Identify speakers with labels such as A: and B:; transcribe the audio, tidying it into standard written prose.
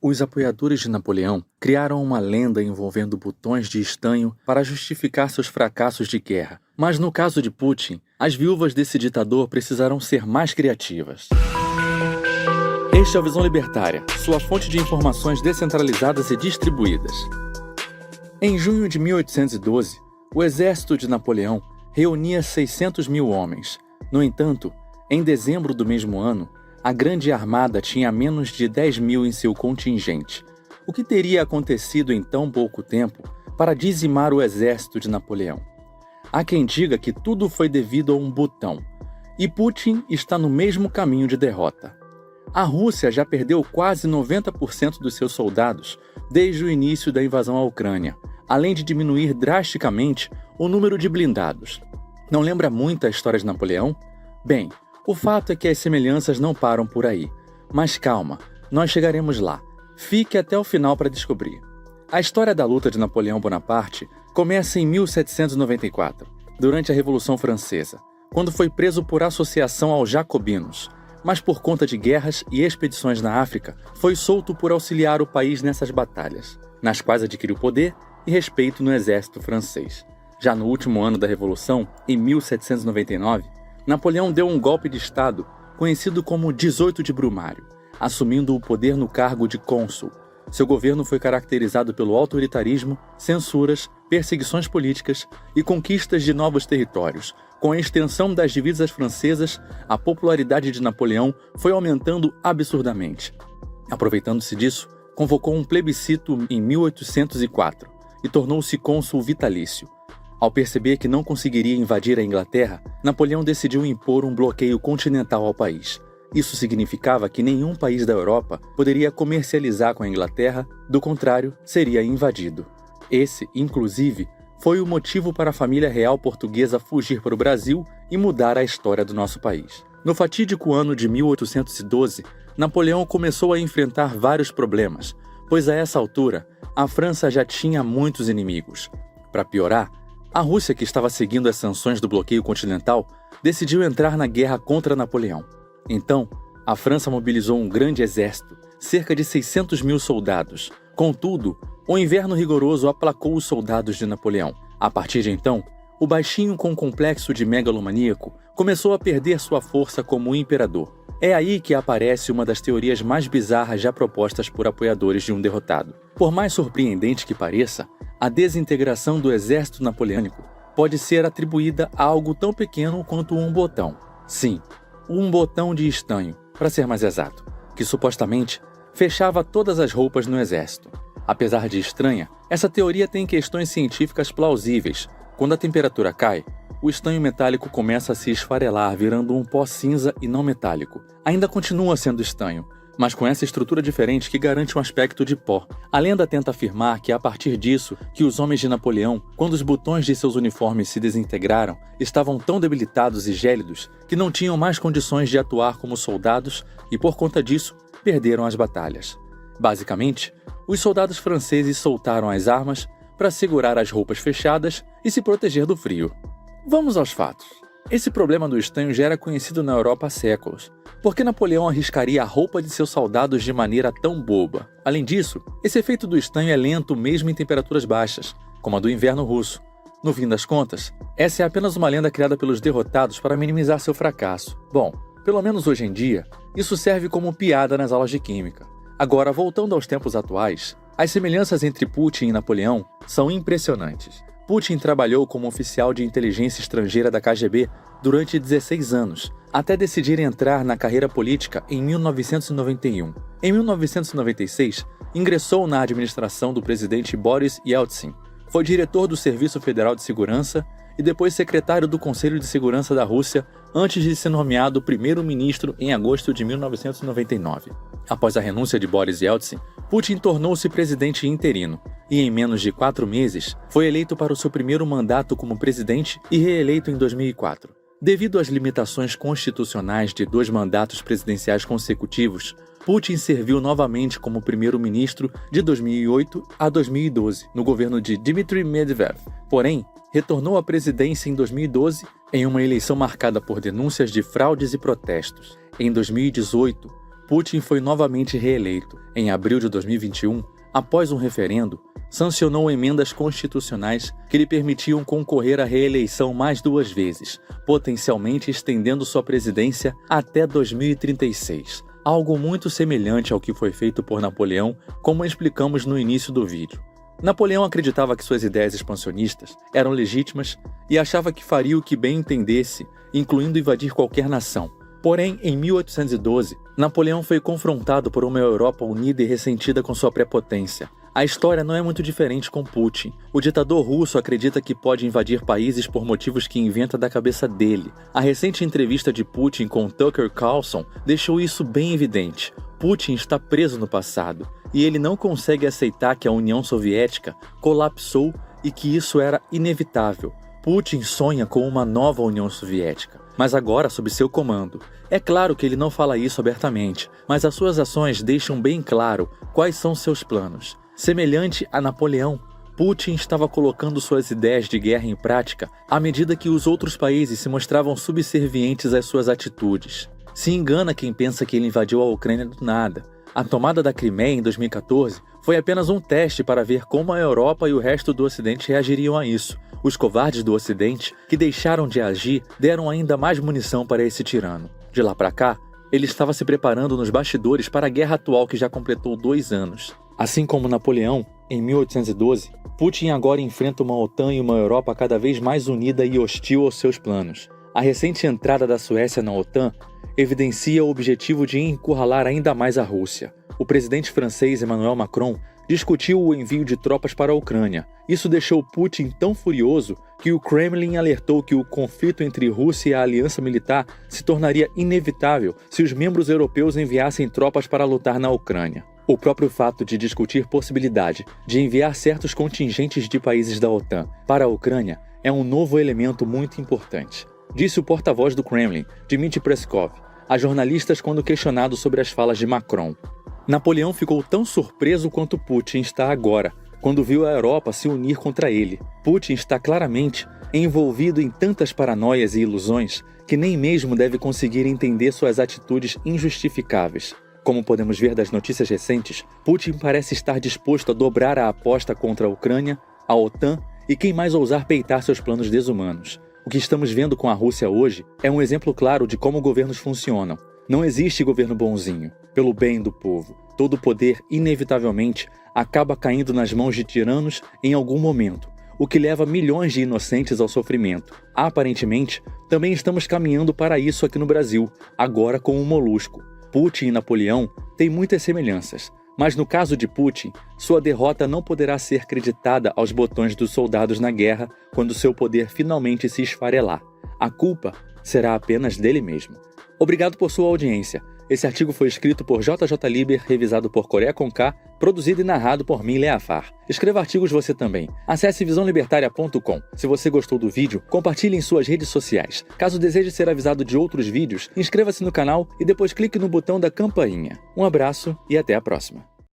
A: Os apoiadores de Napoleão criaram uma lenda envolvendo botões de estanho para justificar seus fracassos de guerra. Mas no caso de Putin, as viúvas desse ditador precisaram ser mais criativas. Este é o Visão Libertária, sua fonte de informações descentralizadas e distribuídas. Em junho de 1812, o exército de Napoleão reunia 600 mil homens. No entanto, em dezembro do mesmo ano, a Grande Armada tinha menos de 10 mil em seu contingente. O que teria acontecido em tão pouco tempo para dizimar o exército de Napoleão? Há quem diga que tudo foi devido a um botão, e Putin está no mesmo caminho de derrota. A Rússia já perdeu quase 90% dos seus soldados desde o início da invasão à Ucrânia, além de diminuir drasticamente o número de blindados. Não lembra muito a história de Napoleão? Bem, o fato é que as semelhanças não param por aí. Mas calma, nós chegaremos lá. Fique até o final para descobrir. A história da luta de Napoleão Bonaparte começa em 1794, durante a Revolução Francesa, quando foi preso por associação aos jacobinos, mas por conta de guerras e expedições na África, foi solto por auxiliar o país nessas batalhas, nas quais adquiriu poder e respeito no exército francês. Já no último ano da Revolução, em 1799, Napoleão deu um golpe de Estado conhecido como 18 de Brumário, assumindo o poder no cargo de cônsul. Seu governo foi caracterizado pelo autoritarismo, censuras, perseguições políticas e conquistas de novos territórios. Com a extensão das divisas francesas, a popularidade de Napoleão foi aumentando absurdamente. Aproveitando-se disso, convocou um plebiscito em 1804 e tornou-se cônsul vitalício. Ao perceber que não conseguiria invadir a Inglaterra, Napoleão decidiu impor um bloqueio continental ao país. Isso significava que nenhum país da Europa poderia comercializar com a Inglaterra, do contrário, seria invadido. Esse, inclusive, foi o motivo para a família real portuguesa fugir para o Brasil e mudar a história do nosso país. No fatídico ano de 1812, Napoleão começou a enfrentar vários problemas, pois a essa altura, a França já tinha muitos inimigos. Para piorar, a Rússia, que estava seguindo as sanções do bloqueio continental, decidiu entrar na guerra contra Napoleão. Então, a França mobilizou um grande exército, cerca de 600 mil soldados. Contudo, o inverno rigoroso aplacou os soldados de Napoleão. A partir de então, o baixinho com complexo de megalomaníaco começou a perder sua força como imperador. É aí que aparece uma das teorias mais bizarras já propostas por apoiadores de um derrotado. Por mais surpreendente que pareça, a desintegração do exército napoleônico pode ser atribuída a algo tão pequeno quanto um botão. Sim, um botão de estanho, para ser mais exato, que supostamente fechava todas as roupas no exército. Apesar de estranha, essa teoria tem questões científicas plausíveis. Quando a temperatura cai, o estanho metálico começa a se esfarelar, virando um pó cinza e não metálico. Ainda continua sendo estanho, mas com essa estrutura diferente que garante um aspecto de pó. A lenda tenta afirmar que é a partir disso que os homens de Napoleão, quando os botões de seus uniformes se desintegraram, estavam tão debilitados e gélidos que não tinham mais condições de atuar como soldados e, por conta disso, perderam as batalhas. Basicamente, os soldados franceses soltaram as armas para segurar as roupas fechadas e se proteger do frio. Vamos aos fatos. Esse problema do estanho já era conhecido na Europa há séculos. Por que Napoleão arriscaria a roupa de seus soldados de maneira tão boba? Além disso, esse efeito do estanho é lento mesmo em temperaturas baixas, como a do inverno russo. No fim das contas, essa é apenas uma lenda criada pelos derrotados para minimizar seu fracasso. Bom, pelo menos hoje em dia, isso serve como piada nas aulas de química. Agora, voltando aos tempos atuais, as semelhanças entre Putin e Napoleão são impressionantes. Putin trabalhou como oficial de inteligência estrangeira da KGB durante 16 anos, até decidir entrar na carreira política em 1991. Em 1996, ingressou na administração do presidente Boris Yeltsin. Foi diretor do Serviço Federal de Segurança e depois secretário do Conselho de Segurança da Rússia antes de ser nomeado primeiro-ministro em agosto de 1999. Após a renúncia de Boris Yeltsin, Putin tornou-se presidente interino e, em menos de 4 meses, foi eleito para o seu primeiro mandato como presidente e reeleito em 2004. Devido às limitações constitucionais de 2 mandatos presidenciais consecutivos, Putin serviu novamente como primeiro-ministro de 2008 a 2012, no governo de Dmitry Medvedev. Porém, retornou à presidência em 2012 em uma eleição marcada por denúncias de fraudes e protestos. Em 2018, Putin foi novamente reeleito. Em abril de 2021, após um referendo, sancionou emendas constitucionais que lhe permitiam concorrer à reeleição mais 2 vezes, potencialmente estendendo sua presidência até 2036. Algo muito semelhante ao que foi feito por Napoleão, como explicamos no início do vídeo. Napoleão acreditava que suas ideias expansionistas eram legítimas e achava que faria o que bem entendesse, incluindo invadir qualquer nação. Porém, em 1812, Napoleão foi confrontado por uma Europa unida e ressentida com sua prepotência. A história não é muito diferente com Putin. O ditador russo acredita que pode invadir países por motivos que inventa da cabeça dele. A recente entrevista de Putin com Tucker Carlson deixou isso bem evidente. Putin está preso no passado, e ele não consegue aceitar que a União Soviética colapsou e que isso era inevitável. Putin sonha com uma nova União Soviética, mas agora sob seu comando. É claro que ele não fala isso abertamente, mas as suas ações deixam bem claro quais são seus planos. Semelhante a Napoleão, Putin estava colocando suas ideias de guerra em prática à medida que os outros países se mostravam subservientes às suas atitudes. Se engana quem pensa que ele invadiu a Ucrânia do nada. A tomada da Crimeia em 2014 foi apenas um teste para ver como a Europa e o resto do Ocidente reagiriam a isso. Os covardes do Ocidente, que deixaram de agir, deram ainda mais munição para esse tirano. De lá para cá, ele estava se preparando nos bastidores para a guerra atual que já completou 2 anos. Assim como Napoleão, em 1812, Putin agora enfrenta uma OTAN e uma Europa cada vez mais unida e hostil aos seus planos. A recente entrada da Suécia na OTAN evidencia o objetivo de encurralar ainda mais a Rússia. O presidente francês Emmanuel Macron discutiu o envio de tropas para a Ucrânia. Isso deixou Putin tão furioso que o Kremlin alertou que o conflito entre Rússia e a aliança militar se tornaria inevitável se os membros europeus enviassem tropas para lutar na Ucrânia. O próprio fato de discutir possibilidade de enviar certos contingentes de países da OTAN para a Ucrânia é um novo elemento muito importante, disse o porta-voz do Kremlin, Dmitry Peskov, a jornalistas quando questionado sobre as falas de Macron. Napoleão ficou tão surpreso quanto Putin está agora, quando viu a Europa se unir contra ele. Putin está claramente envolvido em tantas paranoias e ilusões que nem mesmo deve conseguir entender suas atitudes injustificáveis. Como podemos ver das notícias recentes, Putin parece estar disposto a dobrar a aposta contra a Ucrânia, a OTAN e quem mais ousar peitar seus planos desumanos. O que estamos vendo com a Rússia hoje é um exemplo claro de como governos funcionam. Não existe governo bonzinho, pelo bem do povo. Todo poder, inevitavelmente, acaba caindo nas mãos de tiranos em algum momento, o que leva milhões de inocentes ao sofrimento. Aparentemente, também estamos caminhando para isso aqui no Brasil, agora com o Molusco. Putin e Napoleão têm muitas semelhanças, mas no caso de Putin, sua derrota não poderá ser creditada aos botões dos soldados na guerra quando seu poder finalmente se esfarelar. A culpa será apenas dele mesmo. Obrigado por sua audiência. Esse artigo foi escrito por JJ Liber, revisado por Coreia com K, produzido e narrado por mim, Leafar. Escreva artigos você também. Acesse visãolibertaria.com. Se você gostou do vídeo, compartilhe em suas redes sociais. Caso deseje ser avisado de outros vídeos, inscreva-se no canal e depois clique no botão da campainha. Um abraço e até a próxima.